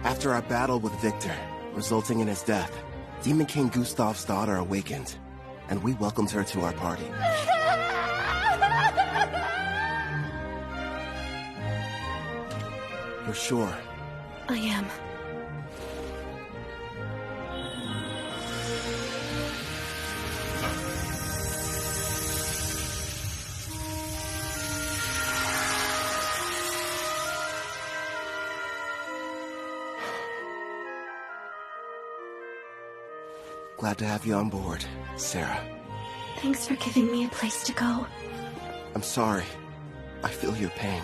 After our battle with Victor, resulting in his death, Demon King Gustav's daughter awakened, and we welcomed her to our party. You're sure? I am. Glad to have you on board, Sarah. Thanks for giving me a place to go. I'm sorry. I feel your pain.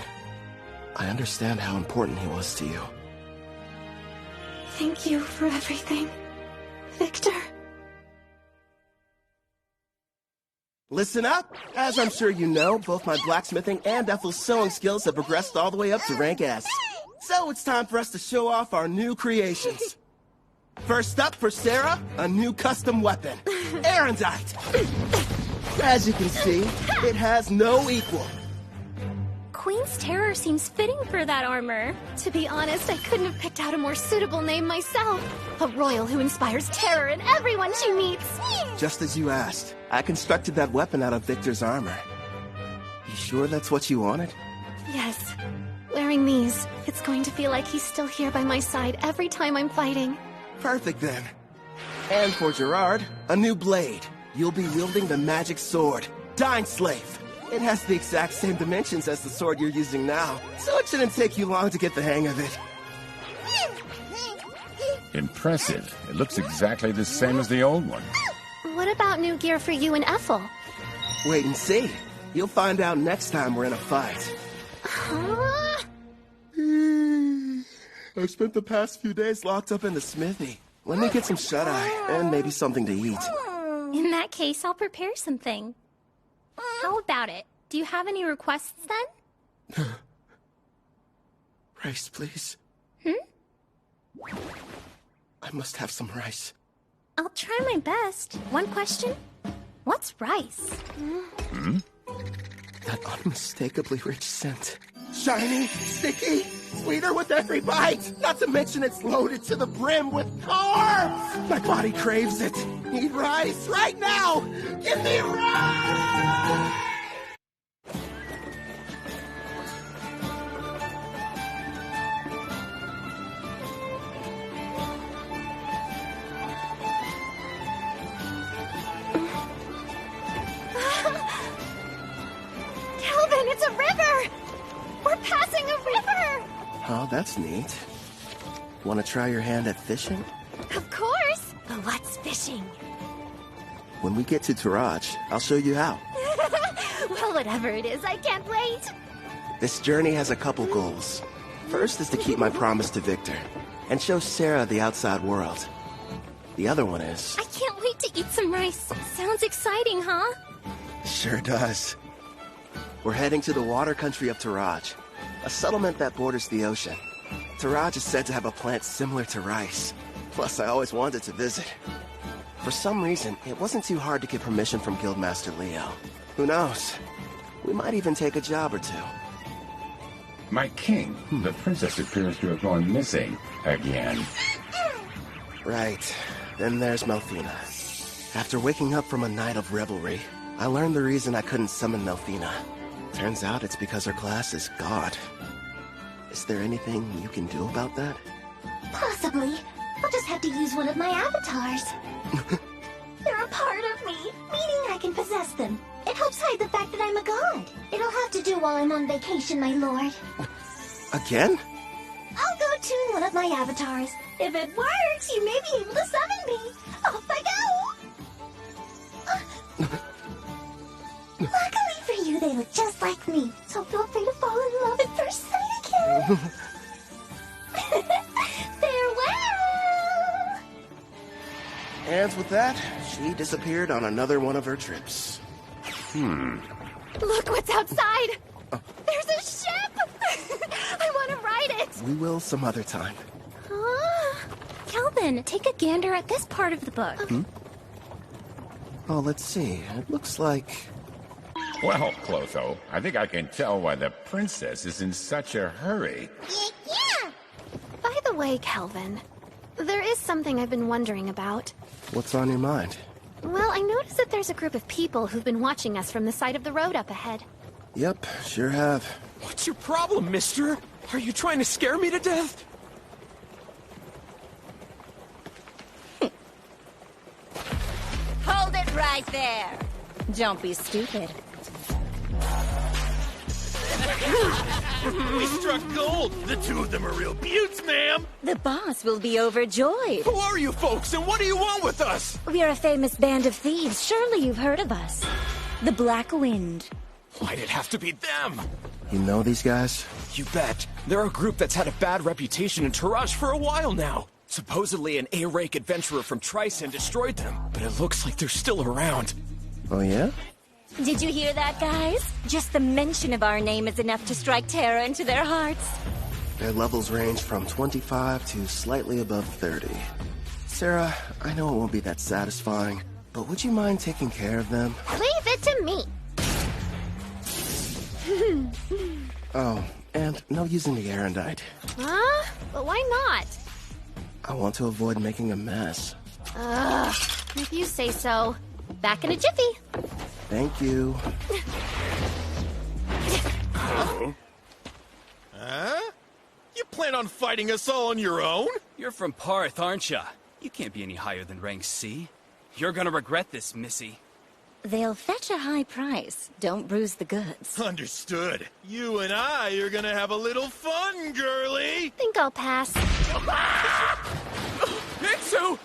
I understand how important he was to you. Thank you for everything, Victor. Listen up! As I'm sure you know, both my blacksmithing and Ethel's sewing skills have progressed all the way up to rank S. So it's time for us to show off our new creations. First up for Sarah, a new custom weapon, Erendite. As you can see, it has no equal. Queen's Terror seems fitting for that armor. To be honest, I couldn't have picked out a more suitable name myself. A royal who inspires terror in everyone she meets. Just as you asked, I constructed that weapon out of Victor's armor. You sure that's what you wanted? Yes. Wearing these, it's going to feel like he's still here by my side every time I'm fighting. Perfect then. And for Gerard, a new blade. You'll be wielding the magic sword, Dying Slave. It has the exact same dimensions as the sword you're using now, so it shouldn't take you long to get the hang of it. Impressive. It looks exactly the same as the old one. What about new gear for you and Ethel? Wait and see. You'll find out next time we're in a fight. Huh? I've spent the past few days locked up in the smithy. Let me get some shut-eye, and maybe something to eat. In that case, I'll prepare something. How about it? Do you have any requests then? Rice, please. I must have some rice. I'll try my best. One question? What's rice? That unmistakably rich scent. Shiny, sticky, sweeter with every bite. Not to mention it's loaded to the brim with carbs. My body craves it. Need rice right now. Give me rice! Calvin, it's a river! We're passing a river! Oh, that's neat. Want to try your hand at fishing? Of course! But what's fishing? When we get to Taraj, I'll show you how. Well, whatever it is, I can't wait! This journey has a couple goals. First is to keep my promise to Victor, and show Sarah the outside world. The other one is... I can't wait to eat some rice. Sounds exciting, huh? Sure does. We're heading to the water country of Taraj, a settlement that borders the ocean. Taraj is said to have a plant similar to rice. Plus, I always wanted to visit. For some reason, it wasn't too hard to get permission from Guildmaster Leo. Who knows? We might even take a job or two. My king, the princess appears to have gone missing again. Right. Then there's Melfina. After waking up from a night of revelry, I learned the reason I couldn't summon Melfina. Turns out it's because her class is God. Is there anything you can do about that? Possibly. I'll just have to use one of my avatars. They're a part of me, meaning I can possess them. It helps hide the fact that I'm a god. It'll have to do while I'm on vacation, my lord. Again? I'll go tune one of my avatars. If it works, you may be able to summon me. Off I go! Luckily for you, they look just like me, so feel free to fall in love at first sight again. Farewell! And with that, she disappeared on another one of her trips. Look what's outside! There's a ship! I want to ride it! We will some other time. Calvin, take a gander at this part of the book. Oh, let's see. It looks like... Well, Clotho, I think I can tell why the princess is in such a hurry. Yeah! By the way, Kelvin, there is something I've been wondering about. What's on your mind? Well, I noticed that there's a group of people who've been watching us from the side of the road up ahead. Yep, sure have. What's your problem, mister? Are you trying to scare me to death? Hold it right there. Don't be stupid. We struck gold! The two of them are real beauts, ma'am! The boss will be overjoyed. Who are you folks, and what do you want with us? We're a famous band of thieves. Surely you've heard of us. The Black Wind. Why'd it have to be them? You know these guys? You bet. They're a group that's had a bad reputation in Taraj for a while now. Supposedly an A-rank adventurer from Tryson destroyed them, but it looks like they're still around. Oh yeah? Did you hear that, guys? Just the mention of our name is enough to strike terror into their hearts. Their levels range from 25 to slightly above 30. Sarah, I know it won't be that satisfying, but would you mind taking care of them? Leave it to me! Oh, and no using the Erendite. Huh? But why not? I want to avoid making a mess. Ugh, if you say so. Back in a jiffy. Thank you. Huh? You plan on fighting us all on your own? You're from Parth, aren't ya? You can't be any higher than rank C. You're gonna regret this, Missy. They'll fetch a high price. Don't bruise the goods. Understood. You and I are gonna have a little fun, girlie! Think I'll pass. Mitsu!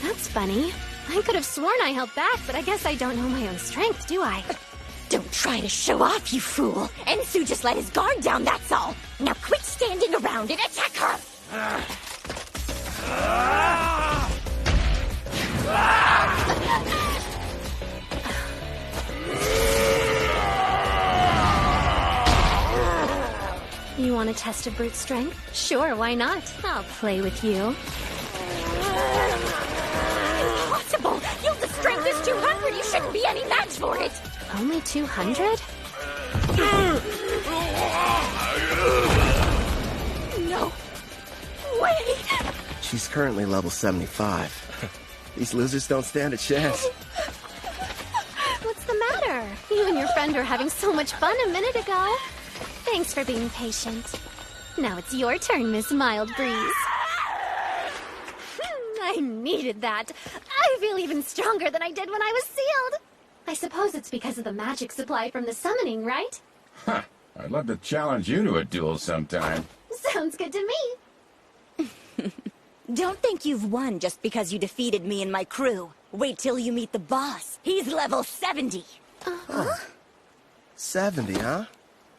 That's funny. I could have sworn I held back, but I guess I don't know my own strength, do I? Don't try to show off, you fool. Ensu just let his guard down, that's all. Now quit standing around and attack her! You want a test of brute strength? Sure, why not? I'll play with you. Impossible! Yilda's strength is 200! You shouldn't be any match for it! Only 200? No way! She's currently level 75. These losers don't stand a chance. What's the matter? You and your friend were having so much fun a minute ago. Thanks for being patient. Now it's your turn, Miss Mild Breeze. I needed that. I feel even stronger than I did when I was sealed. I suppose it's because of the magic supply from the summoning, right? Huh. I'd love to challenge you to a duel sometime. Sounds good to me. Don't think you've won just because you defeated me and my crew. Wait till you meet the boss. He's level 70. 70, huh?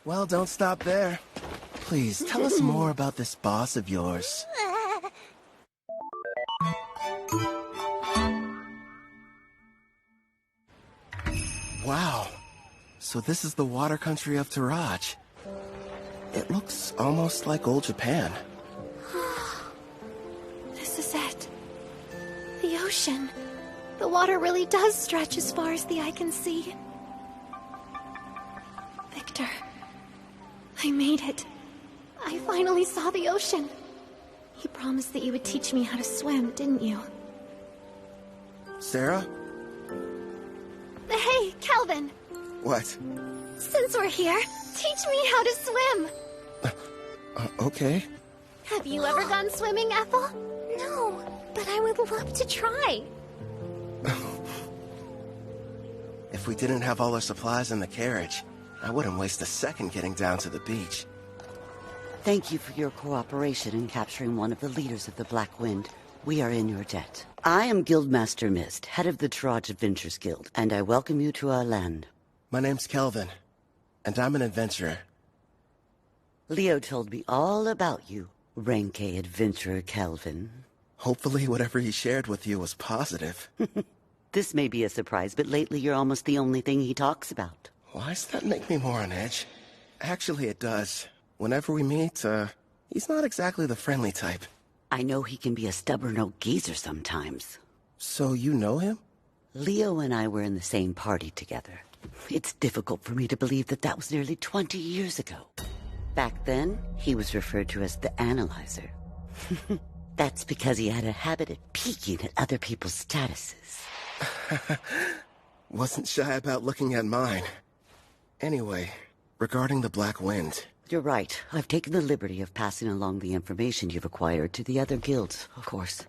Well, don't stop there. Please, tell us more about this boss of yours. Wow. So this is the water country of Taraj. It looks almost like old Japan. This is it. The ocean. The water really does stretch as far as the eye can see. Victor, I made it. I finally saw the ocean. You promised that you would teach me how to swim, didn't you? Sarah? Hey, Kelvin! What? Since we're here, teach me how to swim! Okay. Have you ever gone swimming, Ethel? No, but I would love to try. If we didn't have all our supplies in the carriage, I wouldn't waste a second getting down to the beach. Thank you for your cooperation in capturing one of the leaders of the Black Wind. We are in your debt. I am Guildmaster Mist, head of the Taraj Adventures Guild, and I welcome you to our land. My name's Kelvin, and I'm an adventurer. Leo told me all about you, Rank A adventurer Kelvin. Hopefully whatever he shared with you was positive. This may be a surprise, but lately you're almost the only thing he talks about. Why does that make me more on edge? Actually, it does. Whenever we meet, he's not exactly the friendly type. I know he can be a stubborn old geezer sometimes. So you know him? Leo and I were in the same party together. It's difficult for me to believe that that was nearly 20 years ago. Back then, he was referred to as the Analyzer. That's because he had a habit of peeking at other people's statuses. Wasn't shy about looking at mine. Anyway, regarding the Black Wind... You're right. I've taken the liberty of passing along the information you've acquired to the other guilds, of course.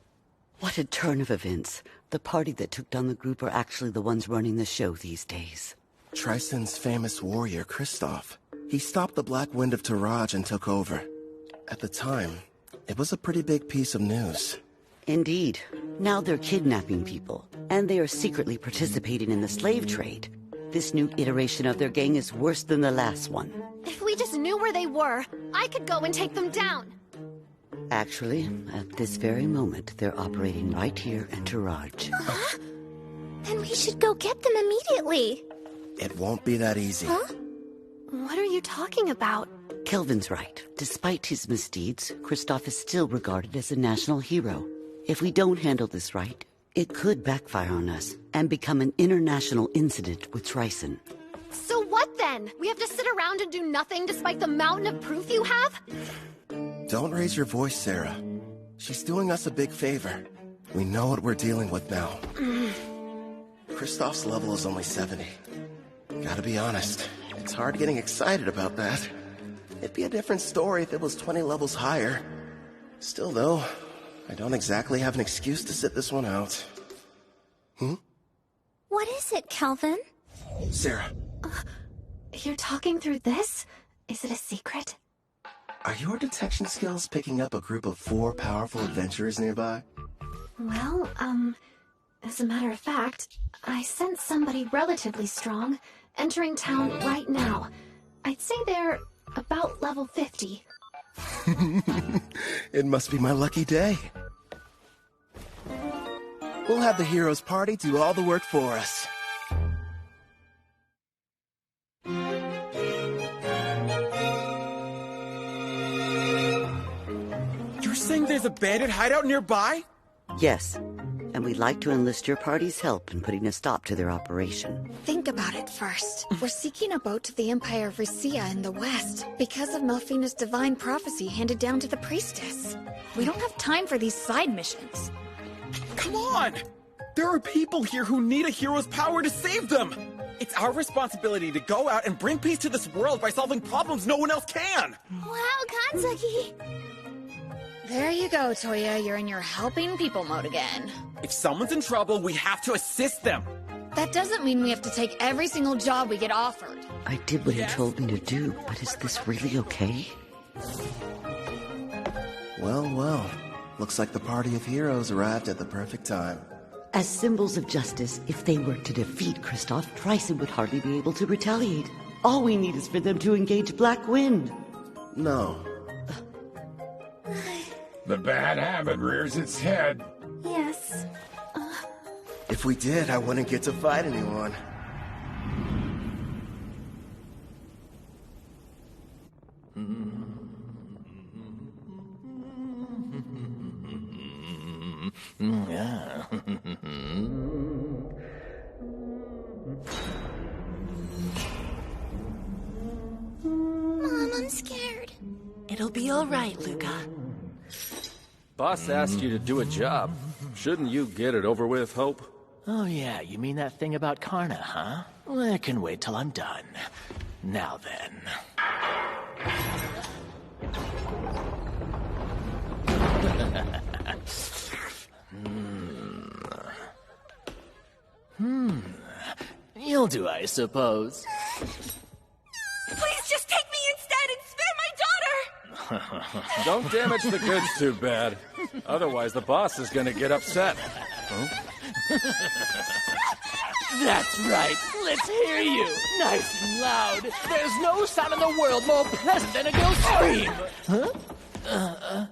What a turn of events. The party that took down the group are actually the ones running the show these days. Trison's famous warrior, Kristoff. He stopped the Black Wind of Taraj and took over. At the time, it was a pretty big piece of news. Indeed. Now they're kidnapping people, and they are secretly participating in the slave trade. This new iteration of their gang is worse than the last one. If we just knew where they were, I could go and take them down. Actually, at this very moment, they're operating right here in Taraj. Then we should go get them immediately. It won't be that easy. Huh? What are you talking about? Kelvin's right. Despite his misdeeds, Kristoff is still regarded as a national hero. If we don't handle this right, it could backfire on us and become an international incident with Trison. So what then? We have to sit around and do nothing despite the mountain of proof you have? Don't raise your voice, Sarah. She's doing us a big favor. We know what we're dealing with now. Kristoff's level is only 70. Gotta be honest, it's hard getting excited about that. It'd be a different story if it was 20 levels higher. Still though, I don't exactly have an excuse to sit this one out. What is it, Kelvin? Sarah. You're talking through this? Is it a secret? Are your detection skills picking up a group of 4 powerful adventurers nearby? Well, as a matter of fact, I sense somebody relatively strong entering town right now. I'd say they're about level 50. It must be my lucky day. We'll have the heroes party do all the work for us. You're saying there's a bandit hideout nearby? Yes, and we'd like to enlist your party's help in putting a stop to their operation. Think about it first. We're seeking a boat to the Empire of Risia in the west because of Melfina's divine prophecy handed down to the priestess. We don't have time for these side missions. Come on! There are people here who need a hero's power to save them! It's our responsibility to go out and bring peace to this world by solving problems no one else can! Wow, Kanzaki! There you go, Toya. You're in your helping people mode again. If someone's in trouble, we have to assist them! That doesn't mean we have to take every single job we get offered. I did what he told me to do, but is this really okay? Well, well. Looks like the party of heroes arrived at the perfect time. As symbols of justice, if they were to defeat Kristoff, Trison would hardly be able to retaliate. All we need is for them to engage Black Wind. No. The bad habit rears its head. Yes. If we did, I wouldn't get to fight anyone. Mom, I'm scared. It'll be all right, Luca. Boss asked you to do a job. Shouldn't you get it over with, Hope? Oh yeah, you mean that thing about Karna, huh? Well, I can wait till I'm done. Now then. You'll do, I suppose. Please just take me instead and spare my daughter! Don't damage the goods too bad. Otherwise, the boss is gonna get upset. Huh? That's right. Let's hear you. Nice and loud. There's no sound in the world more pleasant than a girl's scream. Huh?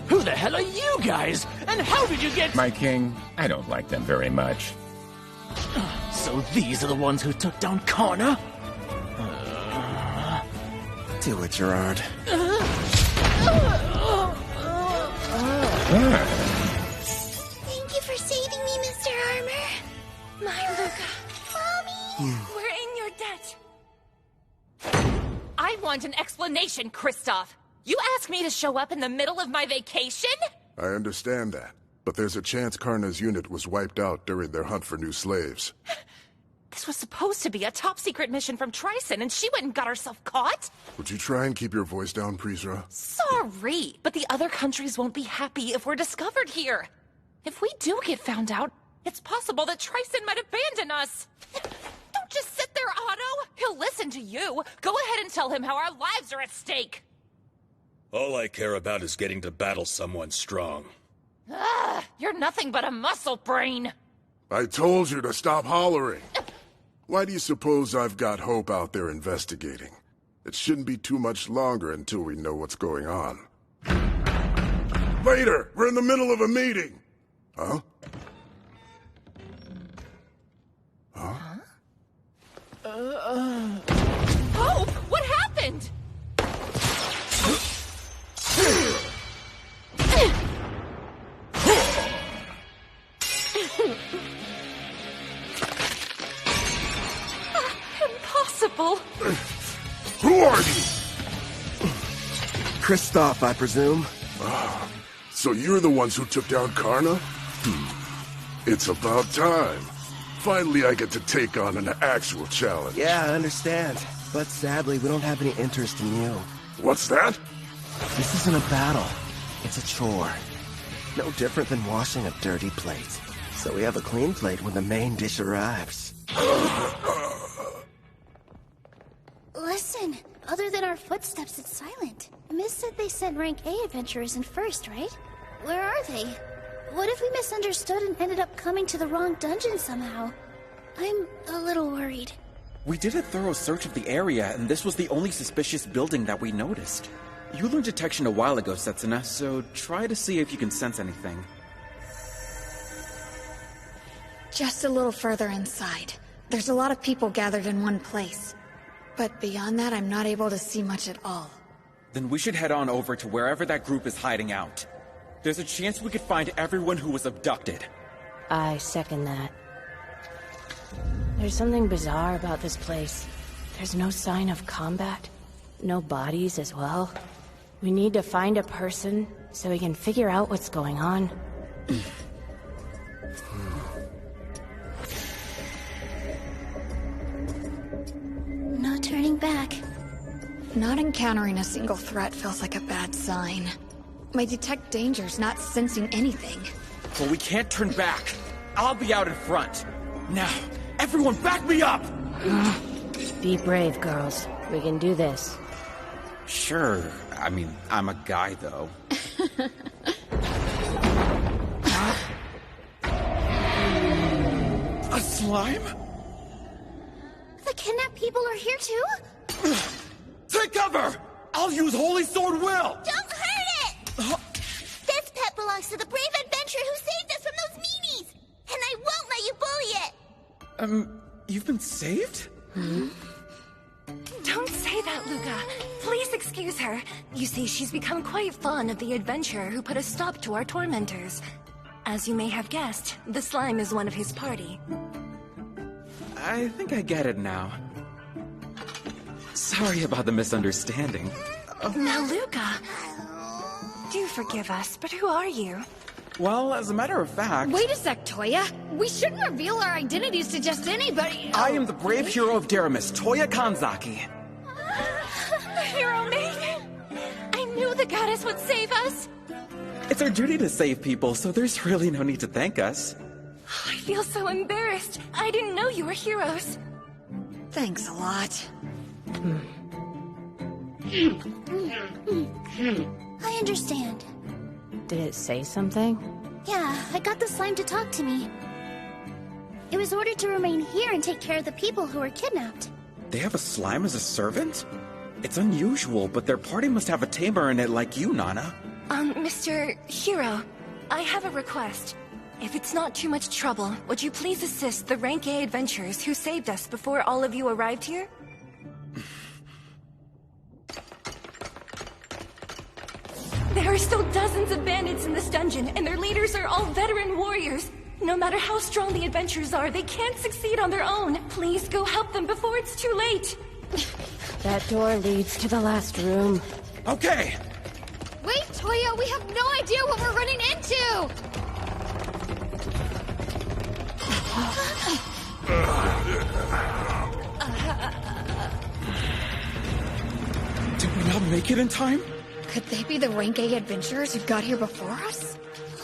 Who the hell are you guys? And how did you get... My king, I don't like them very much. So these are the ones who took down Karna? Do it, Gerard. Thank you for saving me, Mr. Armor. My Luca. Mommy! We're want an explanation, Kristoff. You asked me to show up in the middle of my vacation? I understand that, but there's a chance Karna's unit was wiped out during their hunt for new slaves. This was supposed to be a top-secret mission from Tryson, and she went and got herself caught? Would you try and keep your voice down, Prisra? Sorry, but the other countries won't be happy if we're discovered here. If we do get found out, it's possible that Tryson might abandon us. Don't just sit there, Otto. He'll listen to you. Go ahead and tell him how our lives are at stake. All I care about is getting to battle someone strong. You're nothing but a muscle brain. I told you to stop hollering. Why do you suppose I've got Hope out there investigating? It shouldn't be too much longer until we know what's going on. Later! We're in the middle of a meeting! Huh? Huh? Hope! What happened? Impossible! Who are you? Kristoff, I presume. So you're the ones who took down Karna? It's about time. Finally, I get to take on an actual challenge. Yeah, I understand. But sadly, we don't have any interest in you. What's that? This isn't a battle. It's a chore. No different than washing a dirty plate. So we have a clean plate when the main dish arrives. Listen, other than our footsteps, it's silent. Miss said they sent Rank A adventurers in first, right? Where are they? What if we misunderstood and ended up coming to the wrong dungeon somehow? I'm a little worried. We did a thorough search of the area, and this was the only suspicious building that we noticed. You learned detection a while ago, Setsuna, so try to see if you can sense anything. Just a little further inside. There's a lot of people gathered in one place. But beyond that, I'm not able to see much at all. Then we should head on over to wherever that group is hiding out. There's a chance we could find everyone who was abducted. I second that. There's something bizarre about this place. There's no sign of combat. No bodies as well. We need to find a person so we can figure out what's going on. No turning back. Not encountering a single threat feels like a bad sign. My detect danger's not sensing anything. But we can't turn back. I'll be out in front. Now, everyone back me up! Be brave, girls. We can do this. Sure. I mean, I'm a guy, though. A slime? The kidnapped people are here too? Take cover! I'll use Holy Sword Will! Don't hurt it! This pet belongs to the brave adventurer who saved us from those meanies! And I won't let you bully it! You've been saved? Don't say that, Luca. Please excuse her. You see, she's become quite fond of the adventurer who put a stop to our tormentors. As you may have guessed, the slime is one of his party. I think I get it now. Sorry about the misunderstanding. Now, Luca, do forgive us, but who are you? Well, as a matter of fact... Wait a sec, Toya. We shouldn't reveal our identities to just anybody. I am the brave hero of Deramis, Toya Kanzaki. The hero maiden! I knew the goddess would save us! It's our duty to save people, so there's really no need to thank us. I feel so embarrassed. I didn't know you were heroes. Thanks a lot. I understand. Did it say something? Yeah, I got the slime to talk to me. It was ordered to remain here and take care of the people who were kidnapped. They have a slime as a servant? It's unusual, but their party must have a tamer in it like you, Nana. Mr. Hero, I have a request. If it's not too much trouble, would you please assist the Rank A adventurers who saved us before all of you arrived here? There are still dozens of bandits in this dungeon, and their leaders are all veteran warriors. No matter how strong the adventurers are, they can't succeed on their own. Please go help them before it's too late. That door leads to the last room. Okay! Wait, Toya, we have no idea what we're running into! Did we not make it in time? Could they be the Rank A adventurers who got here before us?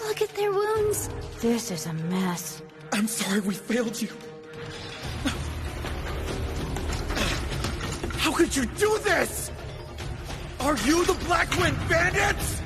Look at their wounds. This is a mess. I'm sorry we failed you. How could you do this? Are you the Black Wind Bandits?